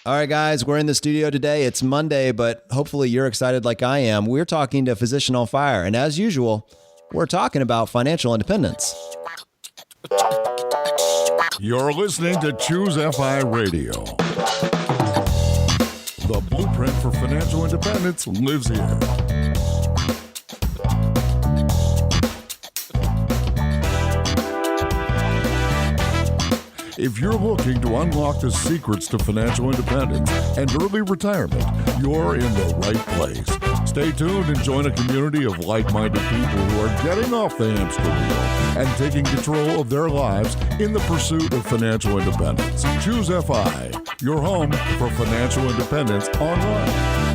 All right, guys, we're in the studio today. It's Monday, but hopefully you're excited like I am. We're talking to Physician on Fire, and as usual, we're talking about financial independence. You're listening to ChooseFI Radio. The blueprint for financial independence lives here. If you're looking to unlock the secrets to financial independence and early retirement, you're in the right place. Stay tuned and join a community of like-minded people who are getting off the hamster wheel and taking control of their lives in the pursuit of financial independence. ChooseFI, your home for financial independence online.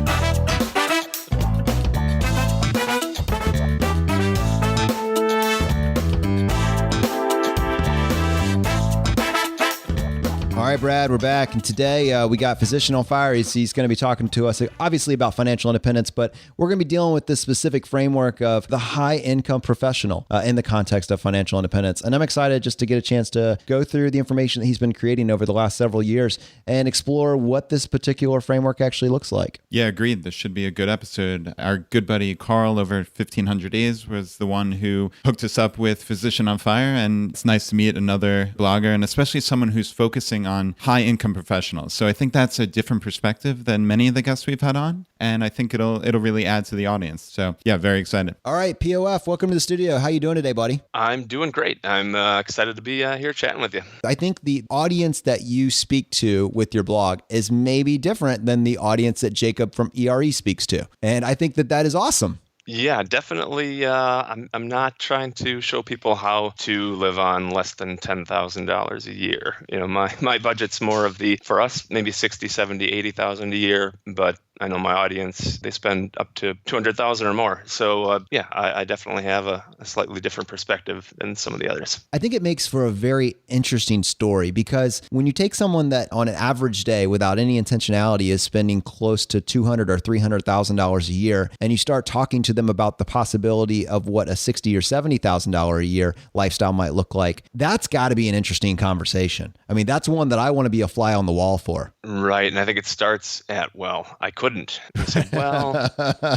All right, Brad, we're back. And today we got Physician on Fire. He's going to be talking to us, obviously, about financial independence, but we're going to be dealing with this specific framework of the high income professional in the context of financial independence. And I'm excited just to get a chance to go through the information that he's been creating over the last several years and explore what this particular framework actually looks like. Yeah, agreed. This should be a good episode. Our good buddy Carl over 1500 Days was the one who hooked us up with Physician on Fire. And it's nice to meet another blogger, and especially someone who's focusing on high-income professionals. So I think that's a different perspective than many of the guests we've had on, and I think it'll really add to the audience. So yeah, very excited. All right, POF, welcome to the studio. How you doing today, buddy? I'm doing great. I'm excited to be here chatting with you. I think the audience that you speak to with your blog is maybe different than the audience that Jacob from ERE speaks to, and I think that is awesome. Yeah, definitely. I'm not trying to show people how to live on less than $10,000 a year. You know, my budget's more of for us, maybe 60, 70, 80,000 a year, but I know my audience, they spend up to 200,000 or more. So yeah, I definitely have a slightly different perspective than some of the others. I think it makes for a very interesting story because when you take someone that on an average day without any intentionality is spending close to $200,000 or $300,000 a year, and you start talking to them about the possibility of what a $60,000 or $70,000 a year lifestyle might look like, that's got to be an interesting conversation. I mean, that's one that I want to be a fly on the wall for. Right. And I think it starts at, well, I couldn't. You say, well,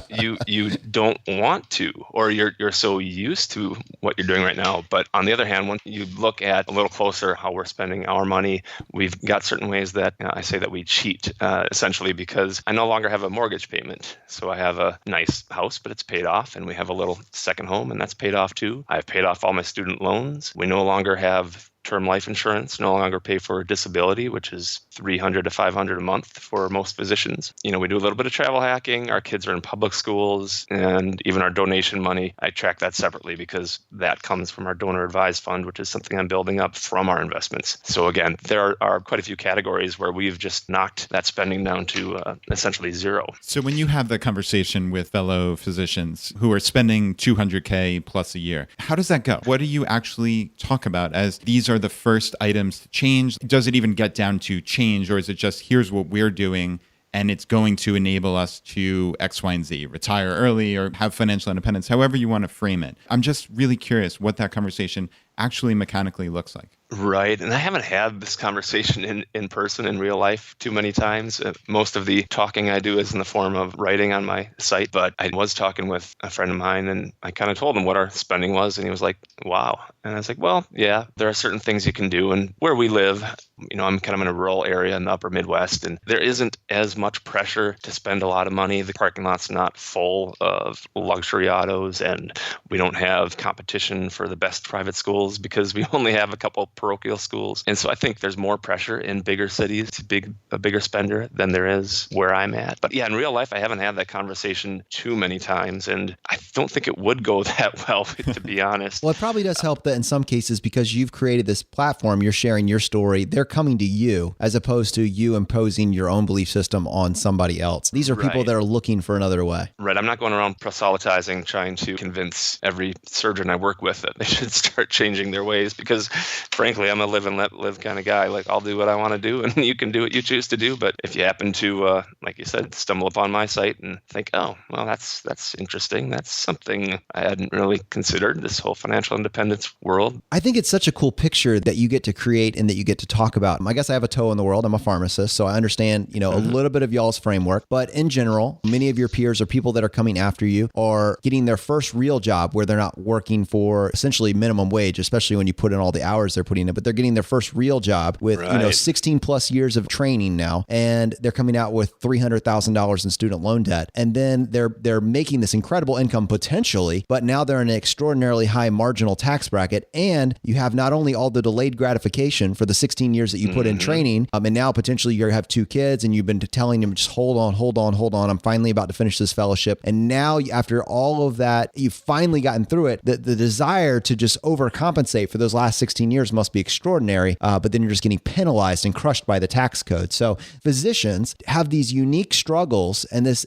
you don't want to, or you're so used to what you're doing right now. But on the other hand, when you look at a little closer how we're spending our money, we've got certain ways that I say that we cheat, essentially, because I no longer have a mortgage payment. So I have a nice house, but it's paid off, and we have a little second home, and that's paid off too. I've paid off all my student loans. We no longer have term life insurance, no longer pay for disability, which is $300 to $500 a month for most physicians. You know, we do a little bit of travel hacking. Our kids are in public schools, and even our donation money, I track that separately because that comes from our donor advised fund, which is something I'm building up from our investments. So again, there are quite a few categories where we've just knocked that spending down to essentially zero. So when you have the conversation with fellow physicians who are spending $200K plus a year, how does that go? What do you actually talk about as these are the first items to change? Does it even get down to change, or is it just here's what we're doing and it's going to enable us to X, Y, and Z, retire early or have financial independence, however you want to frame it? I'm just really curious what that conversation actually mechanically looks like. Right. And I haven't had this conversation in person in real life too many times. Most of the talking I do is in the form of writing on my site. But I was talking with a friend of mine, and I kind of told him what our spending was. And he was like, wow. And I was like, well, yeah, there are certain things you can do. And where we live, you know, I'm kind of in a rural area in the upper Midwest, and there isn't as much pressure to spend a lot of money. The parking lot's not full of luxury autos, and we don't have competition for the best private schools because we only have a couple parochial schools. And so I think there's more pressure in bigger cities to be a bigger spender than there is where I'm at. But yeah, in real life, I haven't had that conversation too many times, and I don't think it would go that well, to be honest. Well, it probably does help that in some cases, because you've created this platform, you're sharing your story, they're coming to you as opposed to you imposing your own belief system on somebody else. These are people that are looking for another way. Right. I'm not going around proselytizing, trying to convince every surgeon I work with that they should start changing their ways, because frankly, frankly, I'm a live and let live kind of guy. Like, I'll do what I want to do, and you can do what you choose to do. But if you happen to, like you said, stumble upon my site and think, oh, well, that's interesting. That's something I hadn't really considered, this whole financial independence world. I think it's such a cool picture that you get to create and that you get to talk about. I guess I have a toe in the world. I'm a pharmacist, so I understand, a little bit of y'all's framework. But in general, many of your peers or people that are coming after you are getting their first real job where they're not working for essentially minimum wage, especially when you put in all the hours they're putting in, but they're getting their first real job with, 16 plus years of training now, and they're coming out with $300,000 in student loan debt. And then they're making this incredible income potentially, but now they're in an extraordinarily high marginal tax bracket. And you have not only all the delayed gratification for the 16 years that you put in training, and now potentially you have 2 kids and you've been telling them, just hold on. I'm finally about to finish this fellowship. And now after all of that, you've finally gotten through it. The desire to just overcompensate for those last 16 years must be extraordinary. But then you're just getting penalized and crushed by the tax code. So physicians have these unique struggles and this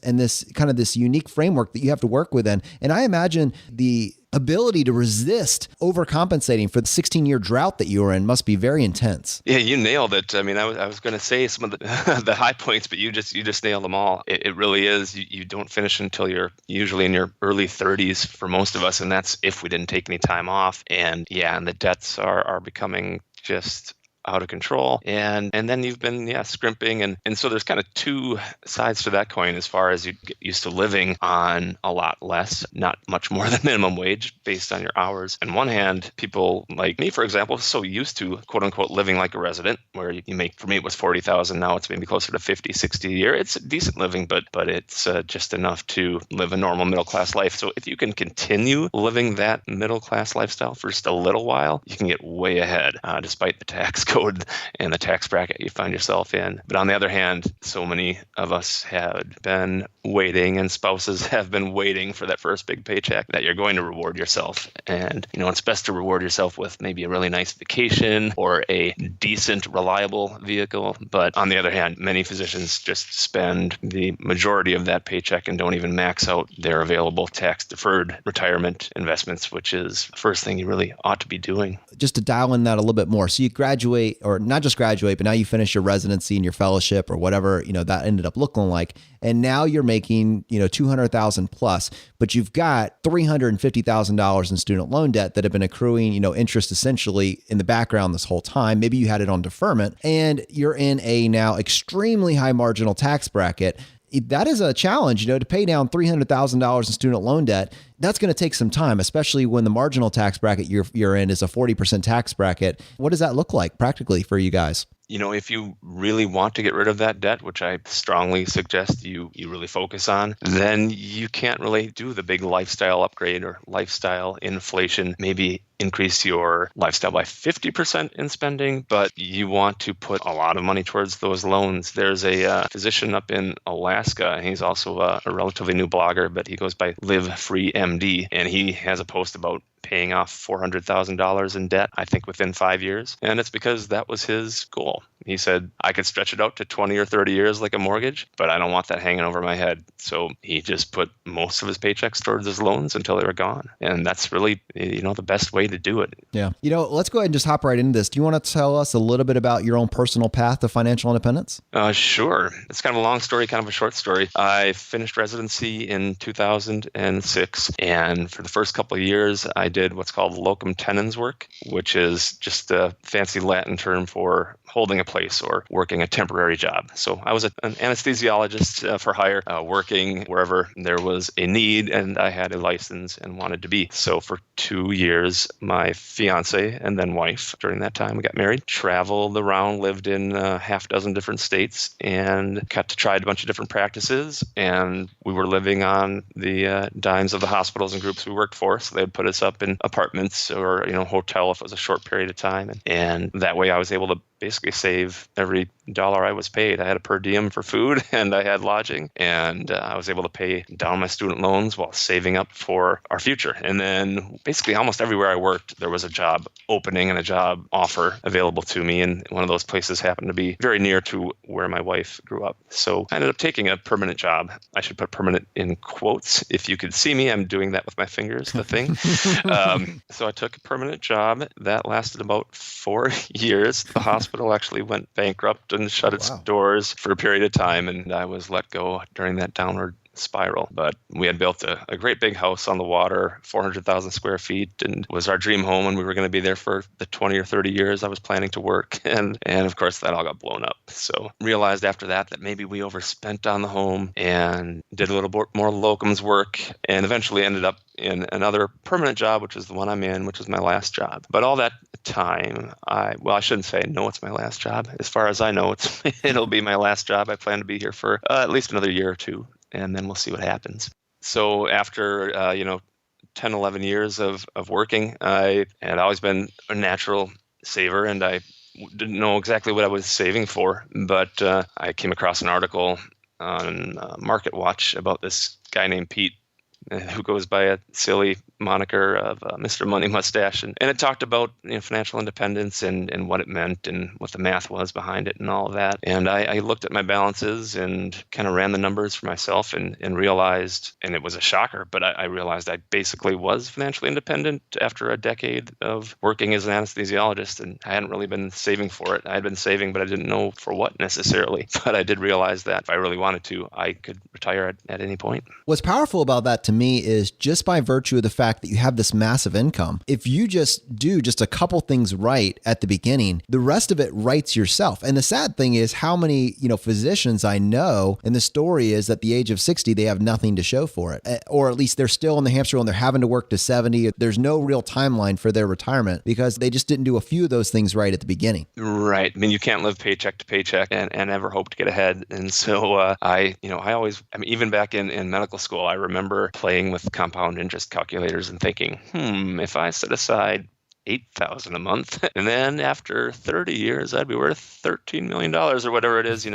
kind of this unique framework that you have to work within. And I imagine the ability to resist overcompensating for the 16-year drought that you were in must be very intense. Yeah, you nailed it. I mean, I was going to say some of the the high points, but you just nailed them all. It really is. You don't finish until you're usually in your early 30s for most of us, and that's if we didn't take any time off. And the debts are becoming just out of control. And then you've been, scrimping. And so there's kind of 2 sides to that coin as far as you get used to living on a lot less, not much more than minimum wage based on your hours. On one hand, people like me, for example, so used to quote unquote living like a resident, where you make, for me, it was 40,000. Now it's maybe closer to 50, 60 a year. It's a decent living, but it's just enough to live a normal middle class life. So if you can continue living that middle class lifestyle for just a little while, you can get way ahead, despite the tax code and the tax bracket you find yourself in. But on the other hand, so many of us had been waiting, and spouses have been waiting for that first big paycheck, that you're going to reward yourself. And, it's best to reward yourself with maybe a really nice vacation or a decent, reliable vehicle. But on the other hand, many physicians just spend the majority of that paycheck and don't even max out their available tax-deferred retirement investments, which is the first thing you really ought to be doing. Just to dial in that a little bit more. So you graduate, or not just graduate, but now you finish your residency and your fellowship or whatever, that ended up looking like. And now you're making, $200,000 plus, but you've got $350,000 in student loan debt that have been accruing, interest essentially in the background this whole time. Maybe you had it on deferment, and you're in a now extremely high marginal tax bracket. That is a challenge, to pay down $300,000 in student loan debt. That's going to take some time, especially when the marginal tax bracket you're in is a 40% tax bracket. What does that look like practically for you guys? If you really want to get rid of that debt, which I strongly suggest you really focus on, then you can't really do the big lifestyle upgrade or lifestyle inflation. Maybe increase your lifestyle by 50% in spending, but you want to put a lot of money towards those loans. There's a physician up in Alaska, and he's also a relatively new blogger, but he goes by Live Free MD, and he has a post about paying off $400,000 in debt, I think within 5 years. And it's because that was his goal. He said, I could stretch it out to 20 or 30 years like a mortgage, but I don't want that hanging over my head. So he just put most of his paychecks towards his loans until they were gone. And that's really, the best way to do it. Yeah. Let's go ahead and just hop right into this. Do you want to tell us a little bit about your own personal path to financial independence? Sure. It's kind of a long story, kind of a short story. I finished residency in 2006. And for the first couple of years, I did what's called locum tenens work, which is just a fancy Latin term for holding a place or working a temporary job. So I was an anesthesiologist for hire, working wherever there was a need, and I had a license and wanted to be. So for 2 years, my fiance and then wife, during that time we got married, traveled around, lived in half a dozen different states, and got to try a bunch of different practices. And we were living on the dimes of the hospitals and groups we worked for. So they'd put us up in apartments or hotel if it was a short period of time. And that way I was able to basically save every dollar I was paid. I had a per diem for food and I had lodging, and I was able to pay down my student loans while saving up for our future. And then basically almost everywhere I worked, there was a job opening and a job offer available to me. And one of those places happened to be very near to where my wife grew up. So I ended up taking a permanent job. I should put permanent in quotes. If you could see me, I'm doing that with my fingers, the thing. So I took a permanent job that lasted about 4 years. The hospital actually went bankrupt and shut its doors for a period of time, and I was let go during that downward spiral. But we had built a great big house on the water, 400,000 square feet, and it was our dream home, and we were going to be there for the 20 or 30 years I was planning to work. And of course, that all got blown up. So realized after that maybe we overspent on the home and did a little more locums work, and eventually ended up in another permanent job, which is the one I'm in, which is my last job. But all that time, I shouldn't say no, it's my last job. As far as I know, it'll be my last job. I plan to be here for at least another year or two, and then we'll see what happens. So after 10, 11 years of working, I had always been a natural saver, and I didn't know exactly what I was saving for, but I came across an article on Market Watch about this guy named Pete, who goes by a silly moniker of Mr. Money Mustache. And it talked about financial independence and what it meant and what the math was behind it and all of that. And I looked at my balances and kind of ran the numbers for myself and realized, and it was a shocker, but I realized I basically was financially independent after a decade of working as an anesthesiologist, and I hadn't really been saving for it. I had been saving, but I didn't know for what necessarily. But I did realize that if I really wanted to, I could retire at any point. What's powerful about that to me is just by virtue of the fact that you have this massive income, if you just do just a couple things right at the beginning, the rest of it writes yourself. And the sad thing is how many, physicians I know, and the story is at the age of 60, they have nothing to show for it. Or at least they're still in the hamster wheel and they're having to work to 70. There's no real timeline for their retirement because they just didn't do a few of those things right at the beginning. Right. I mean, you can't live paycheck to paycheck and ever hope to get ahead. And so even back in medical school, I remember playing with compound interest calculators and thinking, if I set aside $8,000 a month, and then after 30 years, I'd be worth $13 million or whatever it is, and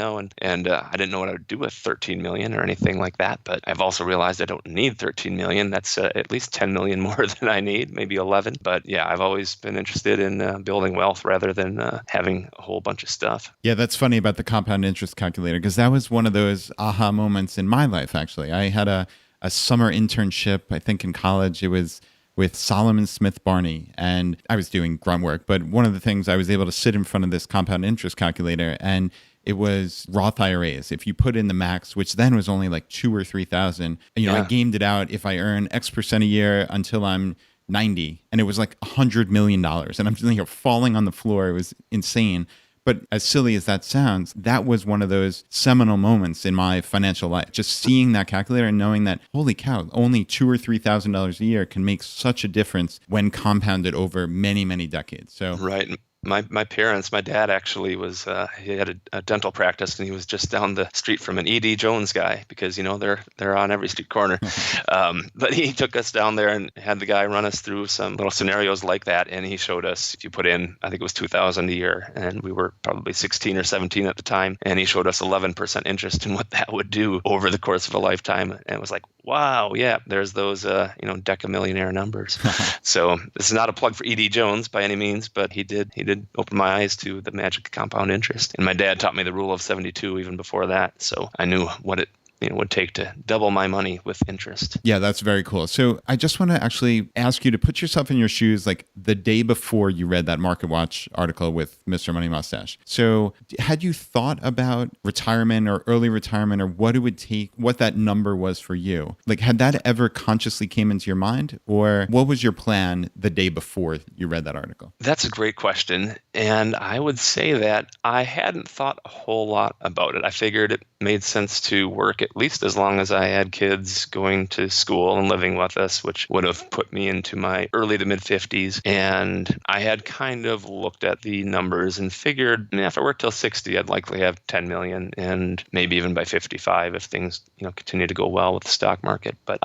I didn't know what I would do with $13 million or anything like that. But I've also realized I don't need $13 million. That's at least $10 million more than I need, maybe 11. But yeah, I've always been interested in building wealth rather than having a whole bunch of stuff. Yeah, that's funny about the compound interest calculator, because that was one of those aha moments in my life, actually. I had a summer internship, I think in college. It was with Solomon Smith Barney, and I was doing grunt work. But one of the things, I was able to sit in front of this compound interest calculator, and it was Roth IRAs. If you put in the max, which then was only like 2,000 or 3,000, I gamed it out. If I earn X percent a year until I'm 90, and it was like $100 million, and I'm falling on the floor. It was insane. But as silly as that sounds, that was one of those seminal moments in my financial life. Just seeing that calculator and knowing that, holy cow, only $2,000 or $3,000 a year can make such a difference when compounded over many, many decades. So right. My parents, my dad actually was, he had a dental practice, and he was just down the street from an E.D. Jones guy because, they're on every street corner. But he took us down there and had the guy run us through some little scenarios like that. And he showed us, if you put in, I think it was $2,000 a year, and we were probably 16 or 17 at the time. And he showed us 11% interest and what that would do over the course of a lifetime. And it was like, wow, yeah, there's those, decamillionaire numbers. So this is not a plug for E.D. Jones by any means, but he did open my eyes to the magic of compound interest. And my dad taught me the rule of 72 even before that. So I knew what it would take to double my money with interest. Yeah, that's very cool. So I just want to actually ask you to put yourself in your shoes like the day before you read that Market Watch article with Mr. Money Mustache. So had you thought about retirement or early retirement or what it would take, what that number was for you? Like, had that ever consciously came into your mind, or what was your plan the day before you read that article? That's a great question. And I would say that I hadn't thought a whole lot about it. I figured it made sense to work at at least as long as I had kids going to school and living with us, which would have put me into my early to mid 50s. And I had kind of looked at the numbers and figured, if I worked till 60, I'd likely have 10 million, and maybe even by 55 if things continue to go well with the stock market. But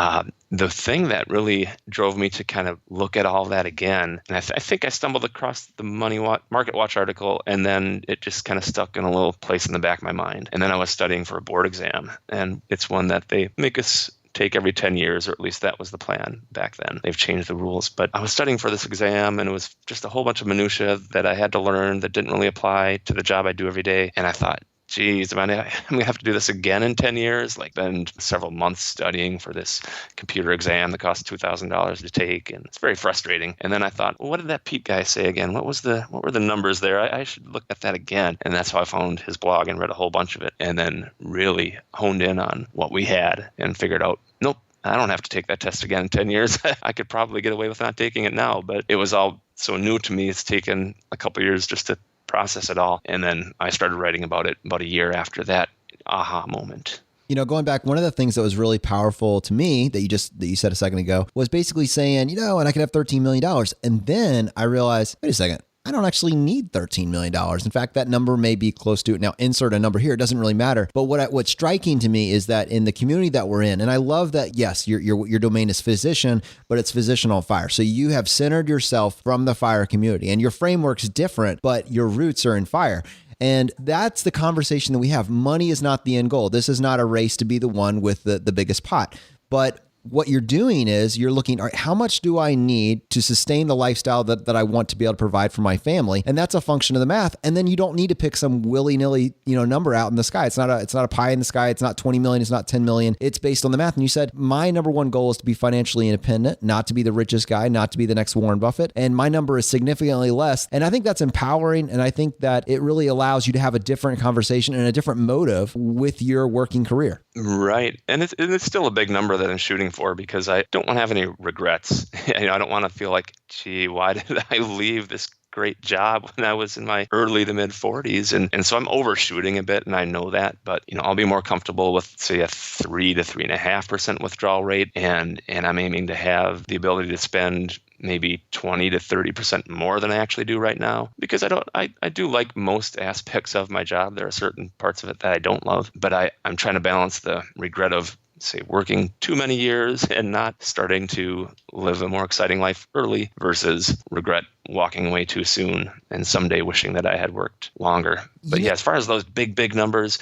the thing that really drove me to kind of look at all that again, and I think I stumbled across the Market Watch article, and then it just kind of stuck in a little place in the back of my mind. And then I was studying for a board exam, and it's one that they make us take every 10 years, or at least that was the plan back then. They've changed the rules. But I was studying for this exam, and it was just a whole bunch of minutia that I had to learn that didn't really apply to the job I do every day. And I thought, geez, I'm going to have to do this again in 10 years, like spend several months studying for this computer exam that costs $2,000 to take. And it's very frustrating. And then I thought, well, what did that Pete guy say again? What were the numbers there? I should look at that again. And that's how I found his blog and read a whole bunch of it, and then really honed in on what we had and figured out, nope, I don't have to take that test again in 10 years. I could probably get away with not taking it now, but it was all so new to me. It's taken a couple of years just to process it all. And then I started writing about it about a year after that aha moment. Going back, one of the things that was really powerful to me that you said a second ago was basically saying, and I could have $13 million. And then I realized, wait a second, I don't actually need $13 million. In fact, that number may be close to it. Now, insert a number here. It doesn't really matter. But what's striking to me is that in the community that we're in, and I love that, yes, your domain is physician, but it's physician on fire. So you have centered yourself from the fire community, and your framework's different, but your roots are in fire. And that's the conversation that we have. Money is not the end goal. This is not a race to be the one with the biggest pot. But what you're doing is you're looking, all right, how much do I need to sustain the lifestyle that I want to be able to provide for my family? And that's a function of the math. And then you don't need to pick some willy-nilly, number out in the sky. It's not a pie in the sky. It's not 20 million. It's not 10 million. It's based on the math. And you said, my number one goal is to be financially independent, not to be the richest guy, not to be the next Warren Buffett. And my number is significantly less. And I think that's empowering. And I think that it really allows you to have a different conversation and a different motive with your working career. Right. And it's still a big number that I'm shooting for, because I don't want to have any regrets. I don't want to feel like, gee, why did I leave this great job when I was in my early to mid 40s? And so I'm overshooting a bit, and I know that, but I'll be more comfortable with, say, a 3 to 3.5% withdrawal rate, and I'm aiming to have the ability to spend maybe 20 to 30% more than I actually do right now, because I do like most aspects of my job. There are certain parts of it that I don't love, but I'm trying to balance the regret of, say, working too many years and not starting to live a more exciting life early versus regret walking away too soon and someday wishing that I had worked longer. But yeah, as far as those big numbers,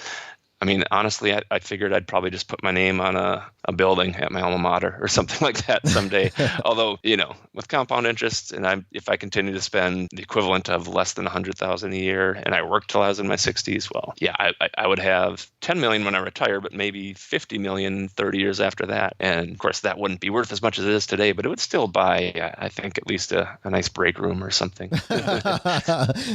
I mean, honestly, I figured I'd probably just put my name on a building at my alma mater or something like that someday. Although, with compound interest, and if I continue to spend the equivalent of less than $100,000 a year, and I worked till I was in my 60s, well, yeah, I would have 10 million when I retire, but maybe 50 million 30 years after that. And of course, that wouldn't be worth as much as it is today, but it would still buy, I think, at least a nice break room or something.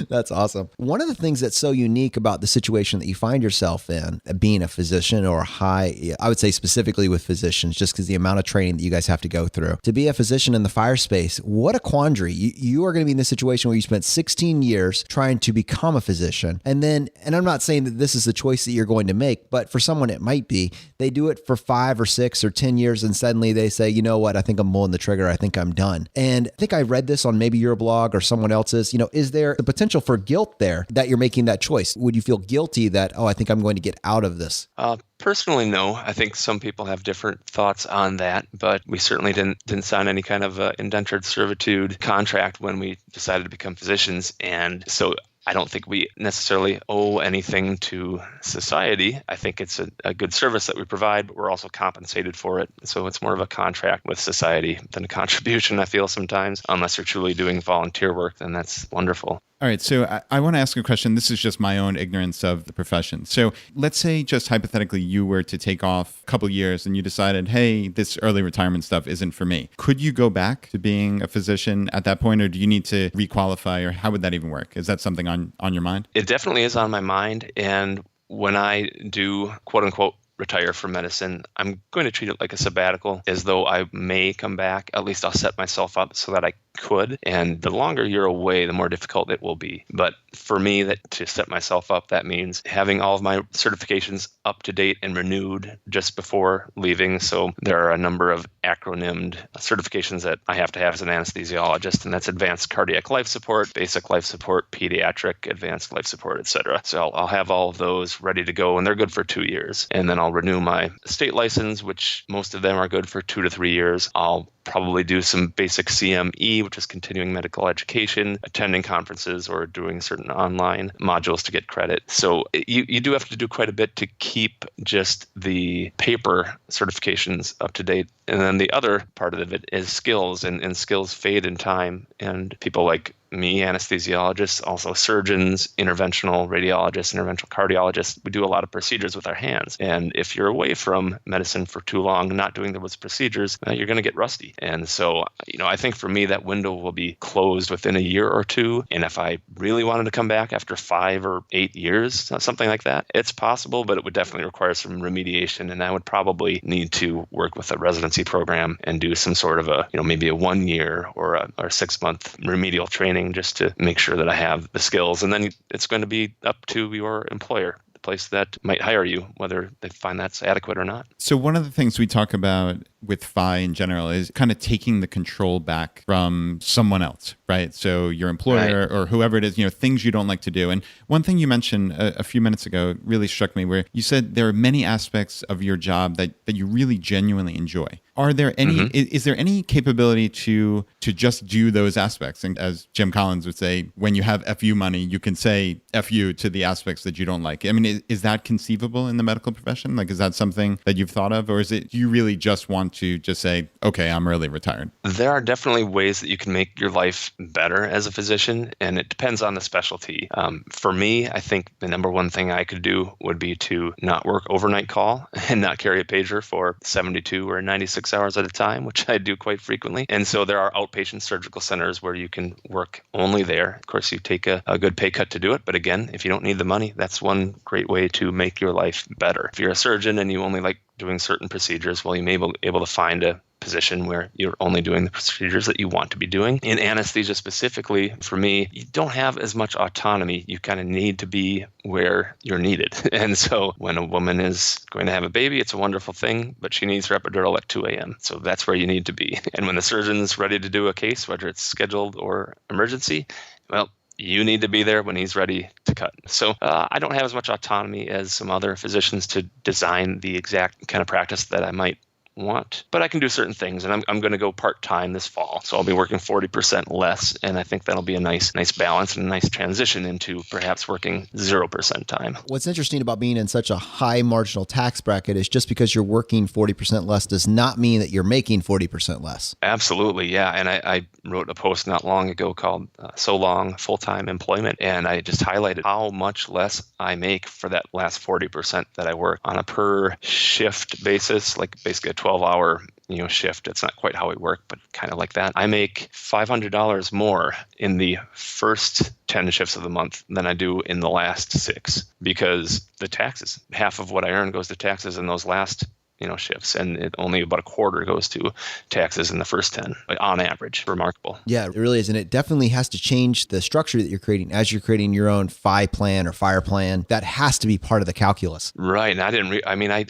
That's awesome. One of the things that's so unique about the situation that you find yourself in, being a physician, or I would say specifically with physicians, just because the amount of training that you guys have to go through to be a physician in the fire space, what a quandary. You are going to be in this situation where you spent 16 years trying to become a physician. And I'm not saying that this is the choice that you're going to make, but for someone it might be. They do it for 5 or 6 or 10 years, and suddenly they say, you know what, I think I'm pulling the trigger. I think I'm done. And I think I read this on maybe your blog or someone else's. Is there the potential for guilt there that you're making that choice? Would you feel guilty that, I think I'm going to get out of this? Personally, no. I think some people have different thoughts on that, but we certainly didn't sign any kind of indentured servitude contract when we decided to become physicians. And so I don't think we necessarily owe anything to society. I think it's a good service that we provide, but we're also compensated for it. So it's more of a contract with society than a contribution, I feel sometimes. Unless you're truly doing volunteer work, then that's wonderful. All right. So I want to ask a question. This is just my own ignorance of the profession. So let's say just hypothetically you were to take off a couple of years and you decided, hey, this early retirement stuff isn't for me. Could you go back to being a physician at that point, or do you need to requalify, or how would that even work? Is that something on your mind? It definitely is on my mind. And when I do, quote unquote, retire from medicine, I'm going to treat it like a sabbatical, as though I may come back. At least I'll set myself up so that I could. And the longer you're away, the more difficult it will be. But for me, that to set myself up, that means having all of my certifications up to date and renewed just before leaving. So there are a number of acronymed certifications that I have to have as an anesthesiologist, and that's advanced cardiac life support, basic life support, pediatric, advanced life support, etc. So I'll have all of those ready to go, and they're good for 2 years. And then I'll renew my state license, which most of them are good for 2 to 3 years. I'll probably do some basic CME, which is continuing medical education, attending conferences or doing certain online modules to get credit. So you do have to do quite a bit to keep just the paper certifications up to date. And then the other part of it is skills, and skills fade in time. And people like me, anesthesiologists, also surgeons, interventional radiologists, interventional cardiologists, we do a lot of procedures with our hands. And if you're away from medicine for too long, not doing those procedures, you're going to get rusty. And so, I think for me, that window will be closed within a year or two. And if I really wanted to come back after 5 or 8 years, something like that, it's possible, but it would definitely require some remediation. And I would probably need to work with a residency program and do some sort of maybe a 1 year or a 6-month remedial training just to make sure that I have the skills. And then it's going to be up to your employer, the place that might hire you, whether they find that's adequate or not. So one of the things we talk about with FI in general is kind of taking the control back from someone else, right? So your employer or whoever it is, things you don't like to do. And one thing you mentioned a few minutes ago really struck me, where you said there are many aspects of your job that you really genuinely enjoy. Are there any, is there any capability to just do those aspects? And as Jim Collins would say, when you have FU money, you can say FU to the aspects that you don't like. I mean, is that conceivable in the medical profession? Like, is that something that you've thought of, or is it you really just want to just say, okay, I'm really retired? There are definitely ways that you can make your life better as a physician, and it depends on the specialty. For me, I think the number one thing I could do would be to not work overnight call and not carry a pager for 72 or 96 hours at a time, which I do quite frequently. And so there are outpatient surgical centers where you can work only there. Of course, you take a good pay cut to do it. But again, if you don't need the money, that's one great way to make your life better. If you're a surgeon and you only like doing certain procedures, well, you may be able to find a position where you're only doing the procedures that you want to be doing. In anesthesia specifically, for me, you don't have as much autonomy. You kind of need to be where you're needed. And so when a woman is going to have a baby, it's a wonderful thing, but she needs her epidural at 2 a.m. So that's where you need to be. And when the surgeon's ready to do a case, whether it's scheduled or emergency, well, you need to be there when he's ready to cut. So I don't have as much autonomy as some other physicians to design the exact kind of practice that I might want, but I can do certain things, and I'm going to go part-time this fall, so I'll be working 40% less, and I think that'll be a nice balance and a nice transition into perhaps working 0% time. What's interesting about being in such a high marginal tax bracket is just because you're working 40% less does not mean that you're making 40% less. Absolutely, yeah, and I wrote a post not long ago called So Long Full-Time Employment, and I just highlighted how much less I make for that last 40% that I work on a per shift basis, like basically a 12-hour shift. It's not quite how we work, but kind of like that. I make $500 more in the first 10 shifts of the month than I do in the last 6, because the taxes, half of what I earn goes to taxes in those last shifts, and only about a quarter goes to taxes in the first 10, on average. Remarkable. Yeah, it really is. And it definitely has to change the structure that you're creating as you're creating your own FI plan or FIRE plan. That has to be part of the calculus. Right. And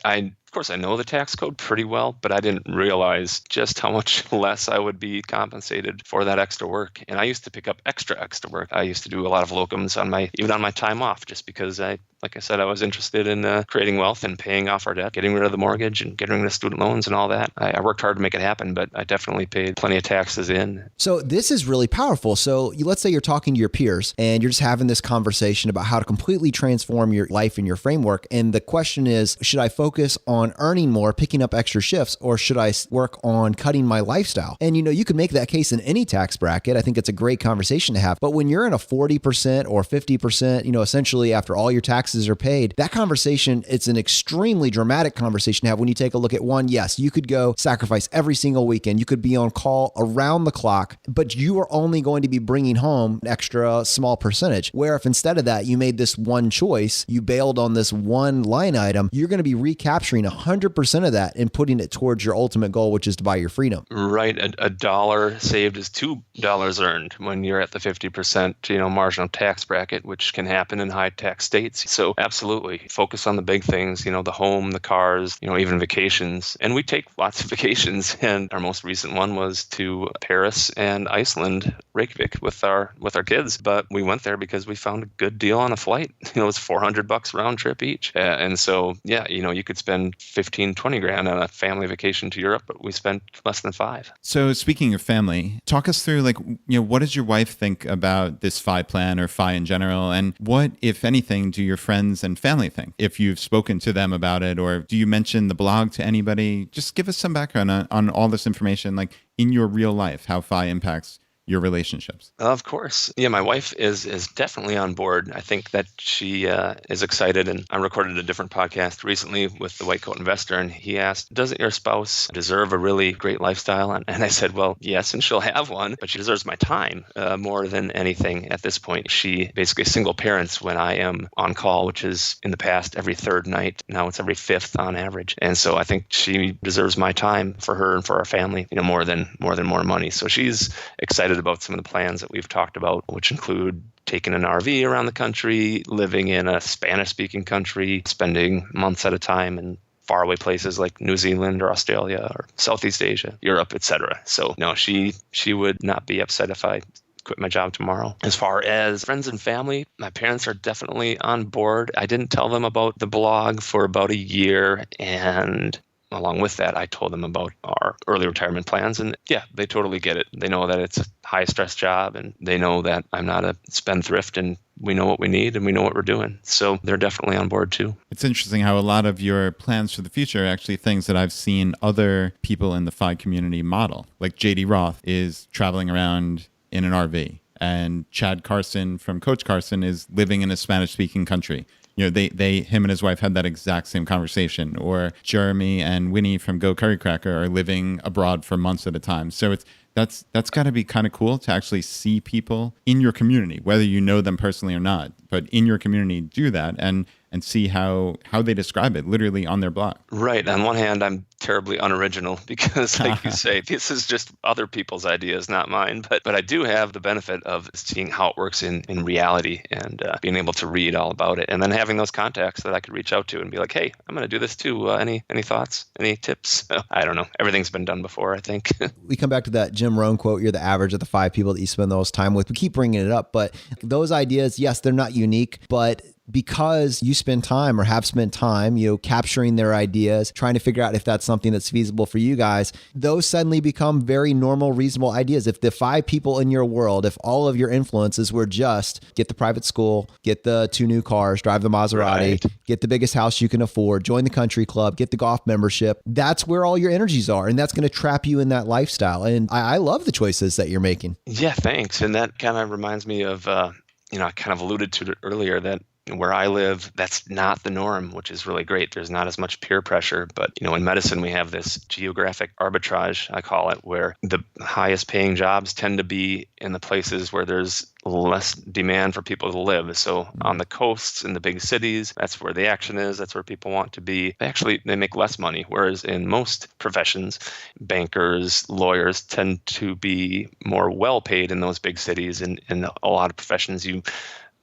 I of course, I know the tax code pretty well, but I didn't realize just how much less I would be compensated for that extra work. And I used to pick up extra work. I used to do a lot of locums even on my time off, just because like I said, I was interested in creating wealth and paying off our debt, getting rid of the mortgage and getting rid of student loans and all that. I worked hard to make it happen, but I definitely paid plenty of taxes in. So this is really powerful. So let's say you're talking to your peers and you're just having this conversation about how to completely transform your life and your framework. And the question is, should I focus on earning more, picking up extra shifts, or should I work on cutting my lifestyle? And you could make that case in any tax bracket. I think it's a great conversation to have. But when you're in a 40% or 50%, essentially after all your taxes taxes are paid. That conversation, it's an extremely dramatic conversation to have when you take a look at one. Yes, you could go sacrifice every single weekend. You could be on call around the clock, but you are only going to be bringing home an extra small percentage. Where if instead of that, you made this one choice, you bailed on this one line item, you're going to be recapturing 100% of that and putting it towards your ultimate goal, which is to buy your freedom. Right. A dollar saved is $2 earned when you're at the 50%, marginal tax bracket, which can happen in high tax states. So absolutely focus on the big things, the home, the cars, even vacations. And we take lots of vacations. And our most recent one was to Paris and Iceland, Reykjavik with our kids. But we went there because we found a good deal on a flight. It was $400 round trip each. And so, yeah, you could spend 15, 20 grand on a family vacation to Europe, but we spent less than $5. So speaking of family, talk us through what does your wife think about this FI plan or FI in general? And what, if anything, do your friends and family think? If you've spoken to them about it, or do you mention the blog to anybody? Just give us some background on all this information, like in your real life, how FI impacts your relationships. Of course. Yeah, my wife is definitely on board. I think that she is excited. And I recorded a different podcast recently with the White Coat Investor, and he asked, doesn't your spouse deserve a really great lifestyle? And I said, well, yes, and she'll have one, but she deserves my time more than anything at this point. She basically single parents when I am on call, which is in the past every third night. Now it's every fifth on average. And so I think she deserves my time for her and for our family, more than more money. So she's excited about some of the plans that we've talked about, which include taking an RV around the country, living in a Spanish-speaking country, spending months at a time in faraway places like New Zealand or Australia or Southeast Asia, Europe, etc. So no, she would not be upset if I quit my job tomorrow. As far as friends and family, my parents are definitely on board. I didn't tell them about the blog for about a year, and along with that, I told them about our early retirement plans, and yeah, they totally get it. They know that it's a high-stress job, and they know that I'm not a spendthrift, and we know what we need, and we know what we're doing. So they're definitely on board too. It's interesting how a lot of your plans for the future are actually things that I've seen other people in the FI community model. Like JD Roth is traveling around in an RV, and Chad Carson from Coach Carson is living in a Spanish-speaking country. Him and his wife had that exact same conversation. Or Jeremy and Winnie from Go Curry Cracker are living abroad for months at a time. So that's got to be kind of cool to actually see people in your community, whether you know them personally or not, but in your community do that and see how they describe it literally on their blog. Right. On one hand, I'm terribly unoriginal because, like you say, this is just other people's ideas, not mine. But I do have the benefit of seeing how it works in reality and being able to read all about it, and then having those contacts that I could reach out to and be like, hey, I'm going to do this too. Any thoughts? Any tips? I don't know. Everything's been done before, I think. We come back to that Jim Rohn quote, you're the average of the 5 people that you spend the most time with. We keep bringing it up, but those ideas, yes, they're not unique, but because you spend time or have spent time, capturing their ideas, trying to figure out if that's something that's feasible for you guys, those suddenly become very normal, reasonable ideas. If the 5 people in your world, if all of your influences were just get the private school, get the 2 new cars, drive the Maserati, right, get the biggest house you can afford, join the country club, get the golf membership, that's where all your energies are. And that's going to trap you in that lifestyle. And I love the choices that you're making. Yeah, thanks. And that kind of reminds me of, I kind of alluded to it earlier that where I live, that's not the norm, which is really great. There's not as much peer pressure. But, in medicine, we have this geographic arbitrage, I call it, where the highest paying jobs tend to be in the places where there's less demand for people to live. So on the coasts, in the big cities, that's where the action is. That's where people want to be. They make less money. Whereas in most professions, bankers, lawyers tend to be more well paid in those big cities. And in a lot of professions, you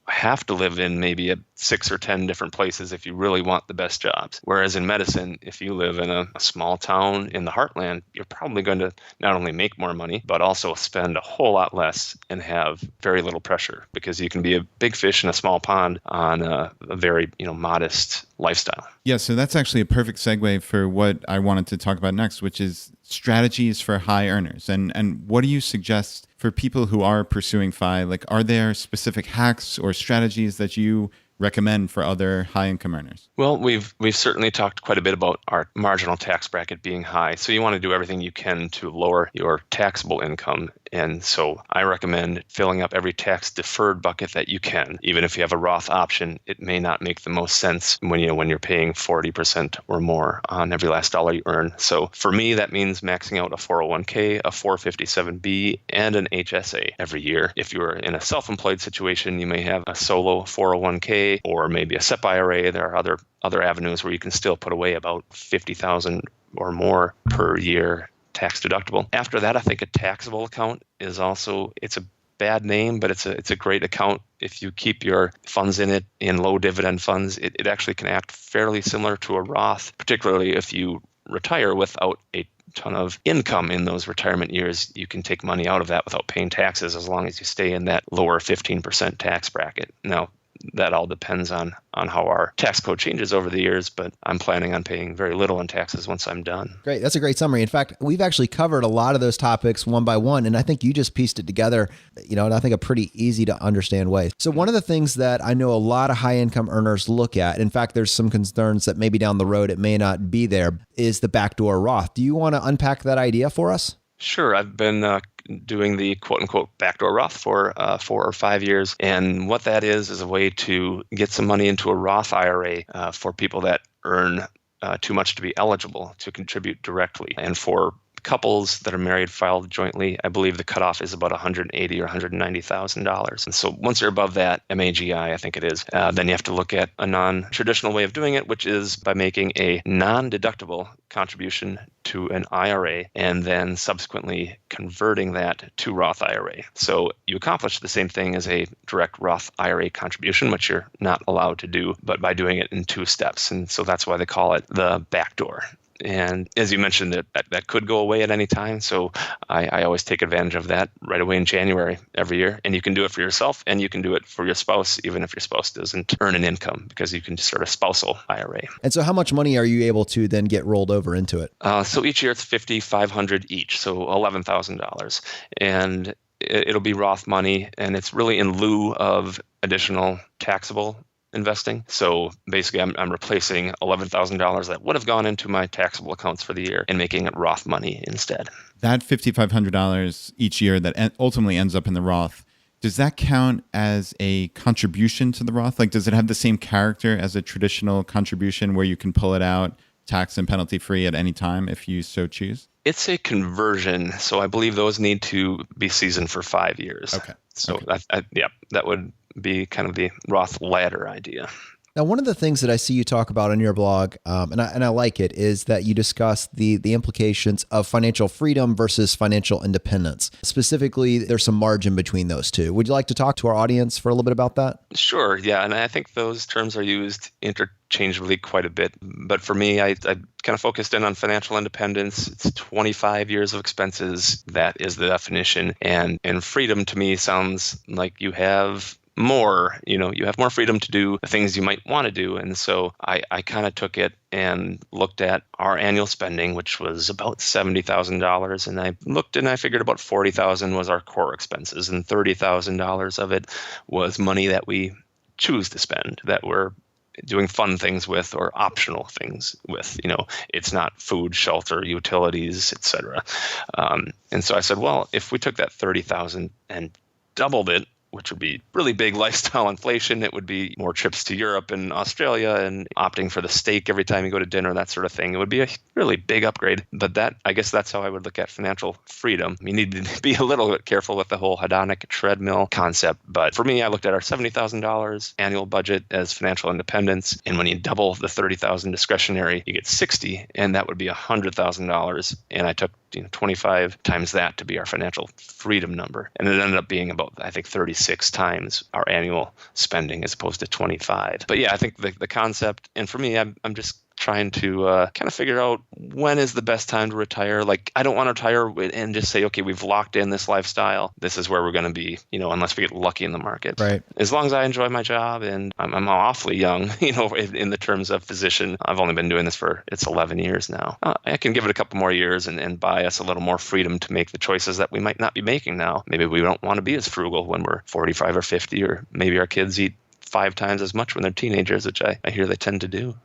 have to live in maybe 6 or 10 different places if you really want the best jobs. Whereas in medicine, if you live in a small town in the heartland, you're probably going to not only make more money, but also spend a whole lot less and have very little pressure because you can be a big fish in a small pond on a very modest lifestyle. Yeah, so that's actually a perfect segue for what I wanted to talk about next, which is strategies for high earners. And what do you suggest for people who are pursuing FI? Like, are there specific hacks or strategies that you recommend for other high-income earners? Well, we've certainly talked quite a bit about our marginal tax bracket being high. So you want to do everything you can to lower your taxable income. And so I recommend filling up every tax deferred bucket that you can. Even if you have a Roth option, it may not make the most sense when you're paying 40% or more on every last dollar you earn. So for me, that means maxing out a 401k, a 457b, and an HSA every year. If you're in a self-employed situation, you may have a solo 401k or maybe a SEP IRA. There are other avenues where you can still put away about $50,000 or more per year tax deductible. After that, I think a taxable account is also, it's a bad name, but it's a great account. If you keep your funds in it in low dividend funds, it actually can act fairly similar to a Roth, particularly if you retire without a ton of income in those retirement years. You can take money out of that without paying taxes as long as you stay in that lower 15% tax bracket. Now, that all depends on how our tax code changes over the years, but I'm planning on paying very little in taxes once I'm done. Great. That's a great summary. In fact, we've actually covered a lot of those topics one by one, and I think you just pieced it together, in I think a pretty easy to understand way. So one of the things that I know a lot of high income earners look at, in fact, there's some concerns that maybe down the road it may not be there, is the backdoor Roth. Do you want to unpack that idea for us? Sure. I've been doing the quote-unquote backdoor Roth for 4 or 5 years. And what that is a way to get some money into a Roth IRA for people that earn too much to be eligible to contribute directly. And for couples that are married filed jointly, I believe the cutoff is about $180,000 or $190,000. And so once you're above that MAGI, I think it is, then you have to look at a non-traditional way of doing it, which is by making a non-deductible contribution to an IRA and then subsequently converting that to Roth IRA. So you accomplish the same thing as a direct Roth IRA contribution, which you're not allowed to do, but by doing it in 2 steps. And so that's why they call it the backdoor. And as you mentioned, that could go away at any time. So I always take advantage of that right away in January every year. And you can do it for yourself and you can do it for your spouse, even if your spouse doesn't earn an income, because you can just sort of spousal IRA. And so how much money are you able to then get rolled over into it? So each year it's $5,500 each, so $11,000. And it'll be Roth money, and it's really in lieu of additional taxable investing. So basically, I'm replacing $11,000 that would have gone into my taxable accounts for the year and making it Roth money instead. That $5,500 each year that ultimately ends up in the Roth, does that count as a contribution to the Roth? Like, does it have the same character as a traditional contribution where you can pull it out tax and penalty free at any time if you so choose? It's a conversion. So I believe those need to be seasoned for 5 years. Okay. So okay. That would be kind of the Roth ladder idea. Now, one of the things that I see you talk about on your blog, and I like it, is that you discuss the implications of financial freedom versus financial independence. Specifically, there's some margin between those two. Would you like to talk to our audience for a little bit about that? Sure. Yeah. And I think those terms are used interchangeably quite a bit. But for me, I kind of focused in on financial independence. It's 25 years of expenses. That is the definition. And freedom to me sounds like you have more, you have more freedom to do the things you might want to do. And so I kind of took it and looked at our annual spending, which was about $70,000. And I looked and I figured about $40,000 was our core expenses, and $30,000 of it was money that we choose to spend, that we're doing fun things with or optional things with. It's not food, shelter, utilities, etc. And so I said, well, if we took that $30,000 and doubled it, which would be really big lifestyle inflation. It would be more trips to Europe and Australia and opting for the steak every time you go to dinner, that sort of thing. It would be a really big upgrade. But I guess that's how I would look at financial freedom. You need to be a little bit careful with the whole hedonic treadmill concept. But for me, I looked at our $70,000 annual budget as financial independence. And when you double the $30,000 discretionary, you get $60,000, and that would be $100,000. And I took 25 times that to be our financial freedom number. And it ended up being about, I think, 36 times our annual spending as opposed to 25. But yeah, I think the concept, and for me, I'm just trying to kind of figure out when is the best time to retire. Like, I don't want to retire and just say, okay, we've locked in this lifestyle. This is where we're going to be, unless we get lucky in the market. Right. As long as I enjoy my job, and I'm awfully young, in the terms of physician. I've only been doing this it's 11 years now. I can give it a couple more years and buy us a little more freedom to make the choices that we might not be making now. Maybe we don't want to be as frugal when we're 45 or 50, or maybe our kids eat 5 times as much when they're teenagers, which I hear they tend to do.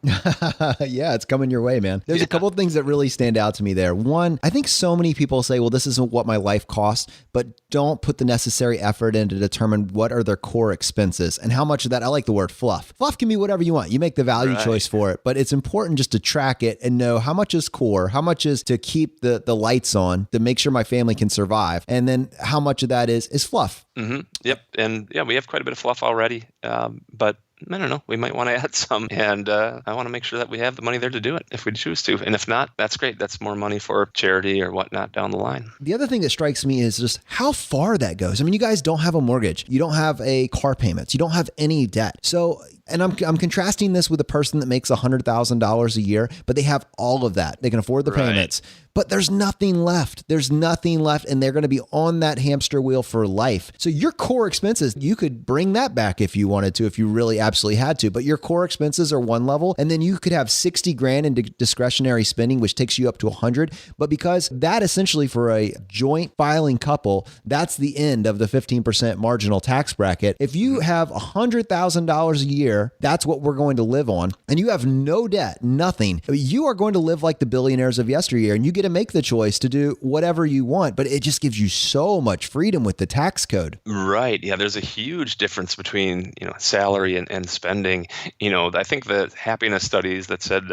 Yeah, it's coming your way, man. There's a couple of things that really stand out to me there. One, I think so many people say, well, this isn't what my life costs, but don't put the necessary effort in to determine what are their core expenses and how much of that, I like the word fluff. Fluff can be whatever you want. You make the value choice for it, but it's important just to track it and know how much is core, how much is to keep the lights on to make sure my family can survive. And then how much of that is fluff. Mm-hmm. Yep. And yeah, we have quite a bit of fluff already, but I don't know. We might want to add some, and I want to make sure that we have the money there to do it if we choose to. And if not, that's great. That's more money for charity or whatnot down the line. The other thing that strikes me is just how far that goes. I mean, you guys don't have a mortgage. You don't have a car payments. You don't have any debt. So, and I'm contrasting this with a person that makes $100,000 a year, but they have all of that. They can afford the payments, but there's nothing left. There's nothing left, and they're going to be on that hamster wheel for life. So your core expenses, you could bring that back if you wanted to, if you really absolutely had to, but your core expenses are one level, and then you could have 60 grand in discretionary spending, which takes you up to 100. But because that essentially for a joint filing couple, that's the end of the 15% marginal tax bracket. If you have $100,000 a year, that's what we're going to live on, and you have no debt, nothing. You are going to live like the billionaires of yesteryear, and you get to make the choice to do whatever you want, but it just gives you so much freedom with the tax code. Right. Yeah. There's a huge difference between, salary and spending. I think the happiness studies that said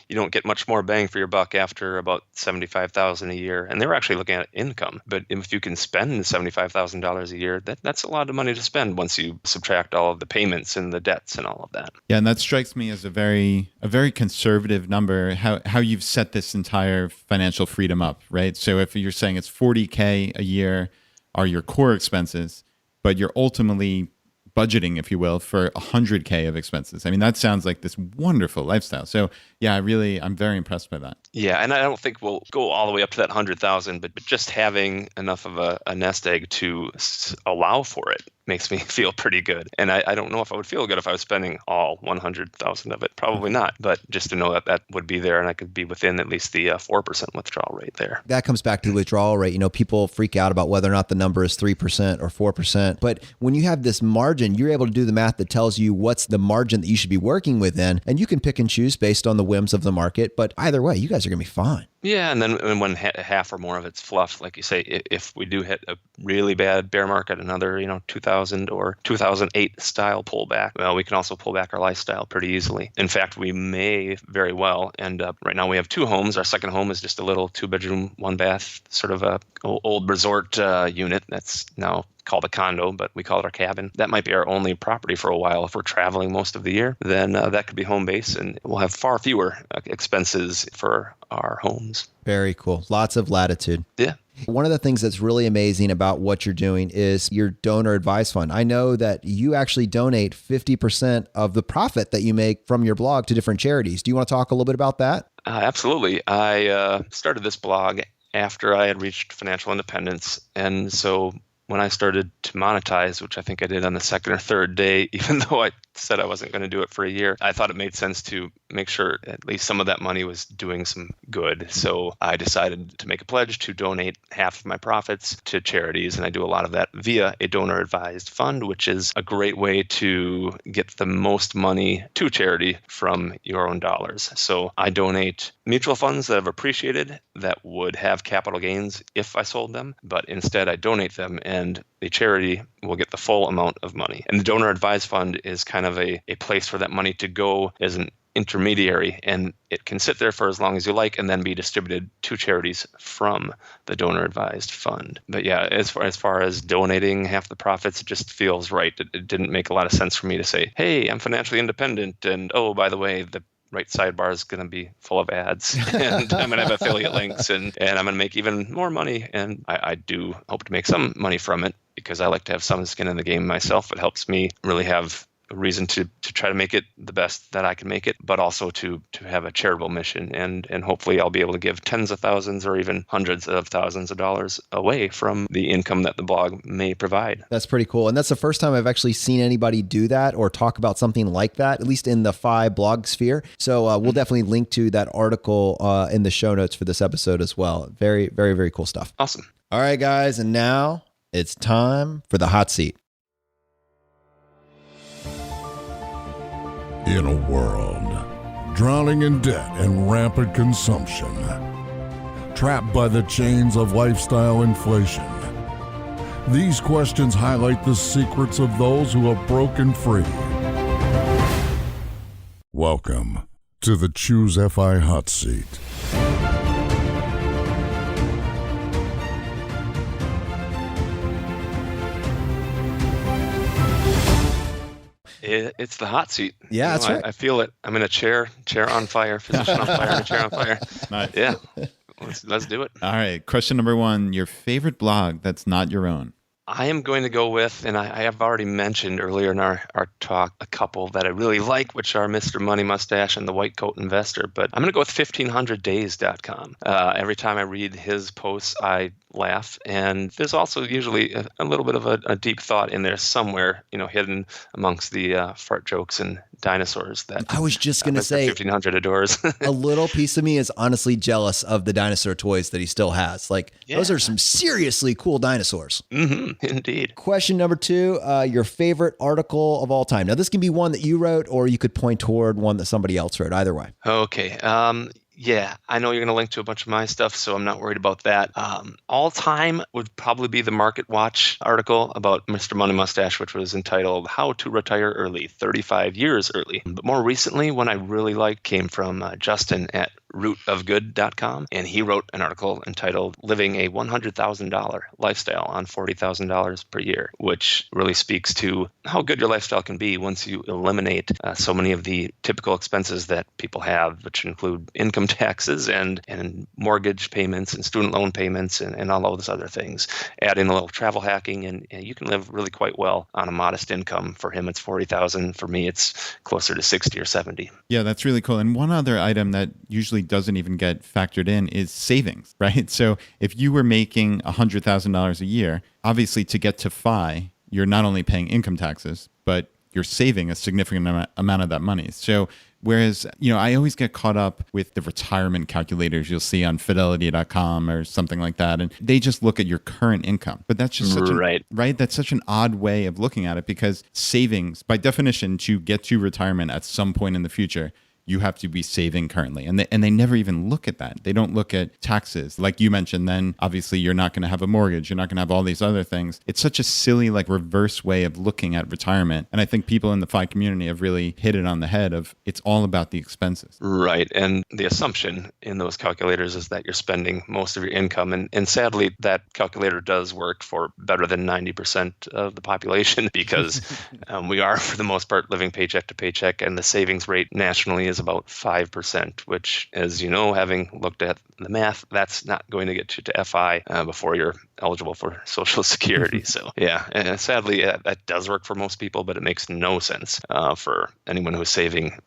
you don't get much more bang for your buck after about $75,000 a year, and they were actually looking at income. But if you can spend $75,000 a year, that's a lot of money to spend once you subtract all of the payments and the debts and all of that. Yeah, and that strikes me as a very conservative number, how you've set this entire financial freedom up, right? So if you're saying it's $40K a year are your core expenses, but you're ultimately budgeting, if you will, for $100K of expenses. I mean, that sounds like this wonderful lifestyle. So yeah, I'm very impressed by that. Yeah, and I don't think we'll go all the way up to that 100,000, but just having enough of a nest egg to allow for it makes me feel pretty good. And I don't know if I would feel good if I was spending all 100,000 of it. Probably not. But just to know that would be there, and I could be within at least the 4% withdrawal rate there. That comes back to the withdrawal rate. People freak out about whether or not the number is 3% or 4%. But when you have this margin, you're able to do the math that tells you what's the margin that you should be working within. And you can pick and choose based on the whims of the market. But either way, you guys are going to be fine. Yeah, and then when half or more of it's fluff, like you say, if we do hit a really bad bear market, another 2000 or 2008 style pullback, well, we can also pull back our lifestyle pretty easily. In fact, we may very well end up. Right now, we have 2 homes. Our second home is just a little 2-bedroom, 1-bath, sort of a old resort unit that's now called a condo, but we call it our cabin. That might be our only property for a while. If we're traveling most of the year, then that could be home base, and we'll have far fewer expenses for our homes. Very cool. Lots of latitude. Yeah. One of the things that's really amazing about what you're doing is your donor advised fund. I know that you actually donate 50% of the profit that you make from your blog to different charities. Do you want to talk a little bit about that? Absolutely. I started this blog after I had reached financial independence. And so when I started to monetize, which I think I did on the second or third day, even though I said I wasn't going to do it for a year, I thought it made sense to make sure at least some of that money was doing some good. So I decided to make a pledge to donate half of my profits to charities. And I do a lot of that via a donor advised fund, which is a great way to get the most money to charity from your own dollars. So I donate mutual funds that have appreciated that would have capital gains if I sold them, but instead I donate them and the charity will get the full amount of money. And the donor advised fund is kind of a place for that money to go as an intermediary, and it can sit there for as long as you like and then be distributed to charities from the donor advised fund. But yeah, as far as donating half the profits, it just feels right. It didn't make a lot of sense for me to say, hey, I'm financially independent, and oh, by the way, the right sidebar is going to be full of ads, and I'm going to have affiliate links, and I'm going to make even more money. And I do hope to make some money from it because I like to have some skin in the game myself. It helps me really have a reason to try to make it the best that I can make it, but also to have a charitable mission. And hopefully I'll be able to give tens of thousands or even hundreds of thousands of dollars away from the income that the blog may provide. That's pretty cool. And that's the first time I've actually seen anybody do that or talk about something like that, at least in the FI blog sphere. So we'll definitely link to that article in the show notes for this episode as well. Very, very, very cool stuff. Awesome. All right, guys. And now it's time for the hot seat. In a world drowning in debt and rampant consumption, trapped by the chains of lifestyle inflation, these questions highlight the secrets of those who have broken free. Welcome to the ChooseFI Hot Seat. It's the hot seat. Yeah, that's right. I feel it. I'm in a chair on fire, physician on fire, and a chair on fire. Nice. Yeah, let's do it. All right. Question number 1, your favorite blog that's not your own. I am going to go with, and I have already mentioned earlier in our talk, a couple that I really like, which are Mr. Money Mustache and the White Coat Investor. But I'm going to go with 1500days.com. Every time I read his posts, I laugh. And there's also usually a little bit of a deep thought in there somewhere, hidden amongst the fart jokes and dinosaurs that I was just going to say 1500 adores. a little piece of me is honestly jealous of the dinosaur toys that he still has. Those are some seriously cool dinosaurs. Mm-hmm, indeed. Question number 2, your favorite article of all time. Now, this can be one that you wrote, or you could point toward one that somebody else wrote, either way. Okay. Yeah, I know you're going to link to a bunch of my stuff, so I'm not worried about that. All time would probably be the Market Watch article about Mr. Money Mustache, which was entitled How to Retire Early, 35 Years Early. But more recently, one I really liked came from Justin at rootofgood.com, and he wrote an article entitled Living a $100,000 Lifestyle on $40,000 per year, which really speaks to how good your lifestyle can be once you eliminate so many of the typical expenses that people have, which include income taxes and mortgage payments and student loan payments and all of those other things. Add in a little travel hacking, and you can live really quite well on a modest income. For him, it's 40,000. For me, it's closer to 60 or 70. Yeah, that's really cool. And one other item that usually doesn't even get factored in is savings, right? So if you were making $100,000 a year, obviously to get to FI, you're not only paying income taxes, but you're saving a significant amount of that money. So whereas, I always get caught up with the retirement calculators you'll see on fidelity.com or something like that. And they just look at your current income. But that's just right. That's such an odd way of looking at it, because savings, by definition, to get to retirement at some point in the future, you have to be saving currently. And they never even look at that. They don't look at taxes. Like you mentioned, then obviously you're not going to have a mortgage. You're not going to have all these other things. It's such a silly, reverse way of looking at retirement. And I think people in the FI community have really hit it on the head of it's all about the expenses. Right. And the assumption in those calculators is that you're spending most of your income. And sadly, that calculator does work for better than 90% of the population, because we are, for the most part, living paycheck to paycheck. And the savings rate nationally is about 5%, which, as you know, having looked at the math, that's not going to get you to FI before you're eligible for Social Security. So yeah, and sadly, that does work for most people, but it makes no sense for anyone who's saving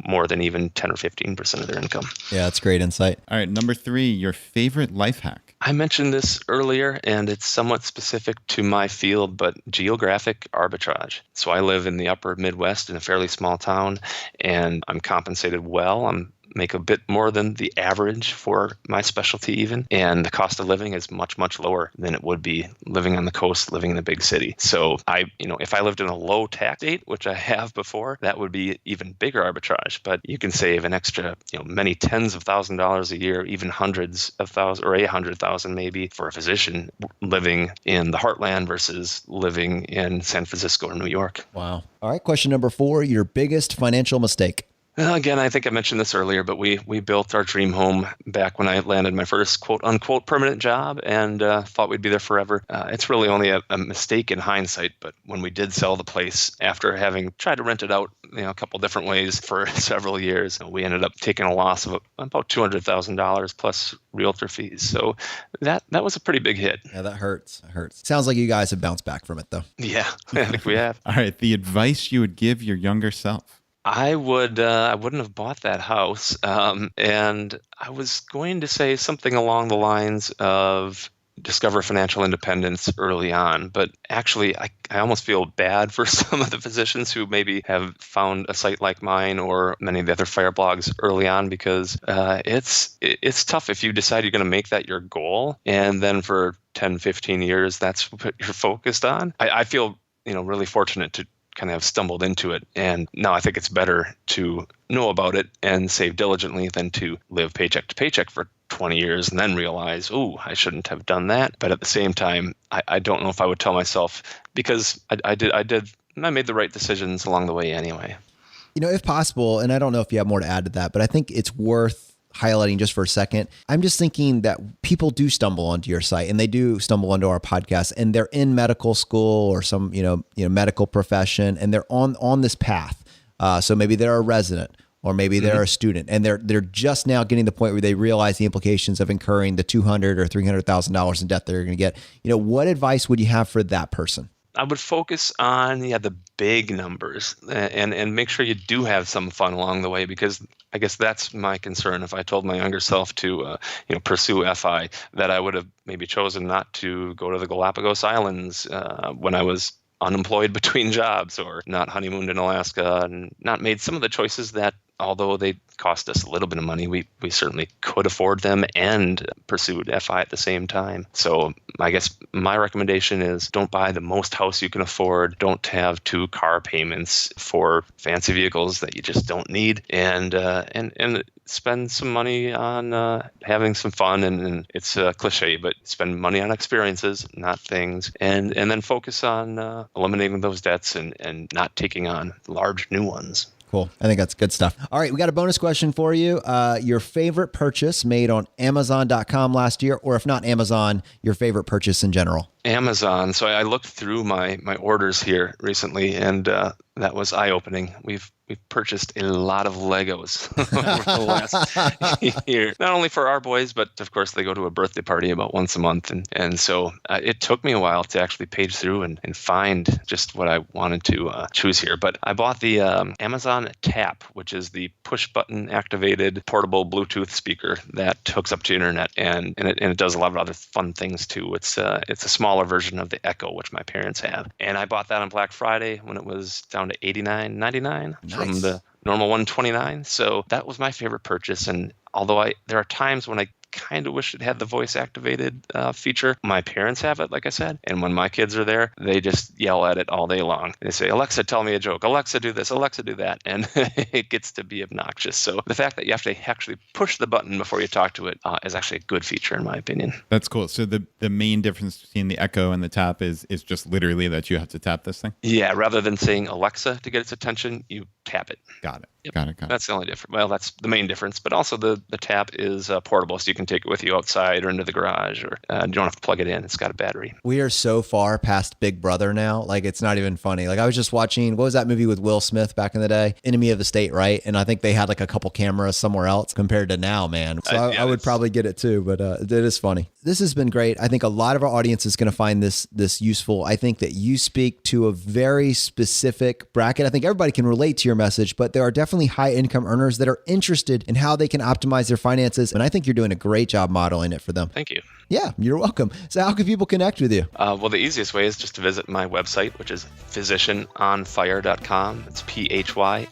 more than even 10 or 15% of their income. Yeah, that's great insight. All right, number 3, your favorite life hack. I mentioned this earlier, and it's somewhat specific to my field, but geographic arbitrage. So I live in the upper Midwest in a fairly small town, and I'm compensated well. Make a bit more than the average for my specialty even. And the cost of living is much, much lower than it would be living on the coast, living in a big city. So if I lived in a low tax state, which I have before, that would be even bigger arbitrage. But you can save an extra, many tens of $1,000s a year, even hundreds of thousands, or 100,000 maybe, for a physician living in the heartland versus living in San Francisco or New York. Wow. All right. Question number 4, your biggest financial mistake. Again, I think I mentioned this earlier, but we built our dream home back when I landed my first quote-unquote permanent job and thought we'd be there forever. It's really only a mistake in hindsight, but when we did sell the place after having tried to rent it out a couple different ways for several years, we ended up taking a loss of about $200,000 plus realtor fees. So that was a pretty big hit. Yeah, that hurts. It hurts. Sounds like you guys have bounced back from it, though. Yeah, I think we have. All right, the advice you would give your younger self. I wouldn't have bought that house. And I was going to say something along the lines of discover financial independence early on. But actually, I almost feel bad for some of the physicians who maybe have found a site like mine or many of the other fire blogs early on, because it's tough if you decide you're going to make that your goal. And then for 10, 15 years, that's what you're focused on. I feel really fortunate kind of have stumbled into it. And now I think it's better to know about it and save diligently than to live paycheck to paycheck for 20 years and then realize, oh, I shouldn't have done that. But at the same time, I don't know if I would tell myself, because I made the right decisions along the way anyway. If possible, and I don't know if you have more to add to that, but I think it's worth highlighting just for a second. I'm just thinking that people do stumble onto your site, and they do stumble onto our podcast, and they're in medical school or some, medical profession, and they're on this path. So maybe they're a resident, or maybe they're a student, and they're just now getting to the point where they realize the implications of incurring the $200,000 or $300,000 in debt they're going to get. What advice would you have for that person? I would focus on the big numbers and make sure you do have some fun along the way, because I guess that's my concern. If I told my younger self to pursue FI, that I would have maybe chosen not to go to the Galapagos Islands when I was unemployed between jobs, or not honeymooned in Alaska, and not made some of the choices that, although they cost us a little bit of money, we certainly could afford them and pursued FI at the same time. So I guess my recommendation is don't buy the most house you can afford. Don't have 2 car payments for fancy vehicles that you just don't need, and spend some money on having some fun. And it's a cliche, but spend money on experiences, not things, and then focus on eliminating those debts and not taking on large new ones. Cool. I think that's good stuff. All right. We got a bonus question for you. Your favorite purchase made on Amazon.com last year, or if not Amazon, your favorite purchase in general? Amazon. So I looked through my orders here recently, and that was eye-opening. We've purchased a lot of Legos over the last year. Not only for our boys, but of course they go to a birthday party about once a month. And so it took me a while to actually page through and find just what I wanted to choose here. But I bought the Amazon Tap, which is the push-button activated portable Bluetooth speaker that hooks up to the internet. And it does a lot of other fun things too. It's a smaller version of the Echo, which my parents have. And I bought that on Black Friday when it was down to $89.99 from the normal $129. So that was my favorite purchase. And although there are times when I kind of wish it had the voice activated feature, my parents have it, like I said. And when my kids are there, they just yell at it all day long. They say, Alexa, tell me a joke. Alexa, do this. Alexa, do that. And it gets to be obnoxious. So the fact that you have to actually push the button before you talk to it is actually a good feature, in my opinion. That's cool. So the main difference between the Echo and the Tap is just literally that you have to tap this thing? Yeah. Rather than saying Alexa to get its attention, you tap it. Got it. Yep. Got it. That's the only difference. Well, that's the main difference. But also the Tap is portable, so you can take it with you outside or into the garage, or you don't have to plug it in. It's got a battery. We are so far past Big Brother now. Like, it's not even funny. Like, I was just watching, what was that movie with Will Smith back in the day? Enemy of the State, right? And I think they had like a couple cameras somewhere else compared to now, man. So I would probably get it too, but it is funny. This has been great. I think a lot of our audience is going to find this useful. I think that you speak to a very specific bracket. I think everybody can relate to your message, but there are definitely high income earners that are interested in how they can optimize their finances. And I think you're doing a great job modeling it for them. Thank you. Yeah, you're welcome. So how can people connect with you? Well, the easiest way is just to visit my website, which is physicianonfire.com. It's PHYSICIAN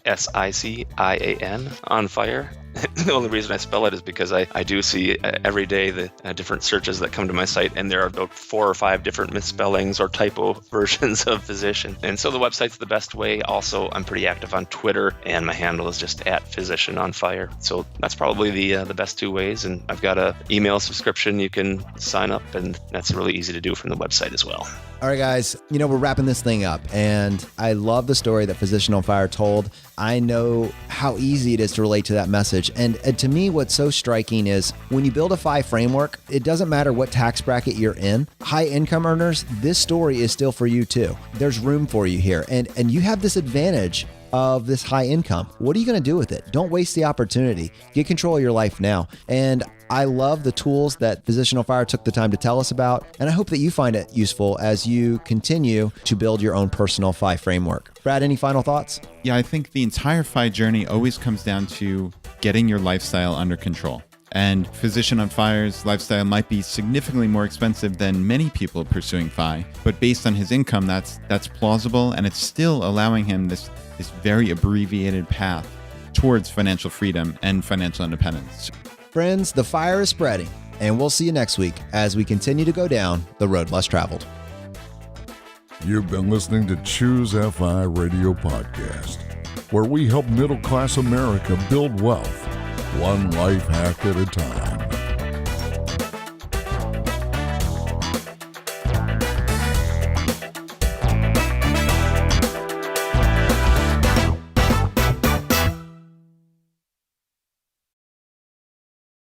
on fire. The only reason I spell it is because I do see every day the different searches that come to my site, and there are about 4 or 5 different misspellings or typo versions of physician. And so the website's the best way. Also, I'm pretty active on Twitter, and my handle is just @physicianonfire. So that's probably the best 2 ways. And I've got an email subscription you can sign up, and that's really easy to do from the website as well. All right, guys, we're wrapping this thing up, and I love the story that Physician on Fire told. I know how easy it is to relate to that message. And to me, what's so striking is when you build a FI framework, it doesn't matter what tax bracket you're in. High income earners, this story is still for you too. There's room for you here. And you have this advantage of this high income. What are you going to do with it? Don't waste the opportunity. Get control of your life now. And I love the tools that Physician on Fire took the time to tell us about. And I hope that you find it useful as you continue to build your own personal FI framework. Brad, any final thoughts? Yeah, I think the entire FI journey always comes down to getting your lifestyle under control. And Physician on Fire's lifestyle might be significantly more expensive than many people pursuing FI, but based on his income, that's plausible, and it's still allowing him this very abbreviated path towards financial freedom and financial independence. Friends, the fire is spreading, and we'll see you next week as we continue to go down the road less traveled. You've been listening to ChooseFI Radio Podcast, where we help middle-class America build wealth, one life hack at a time.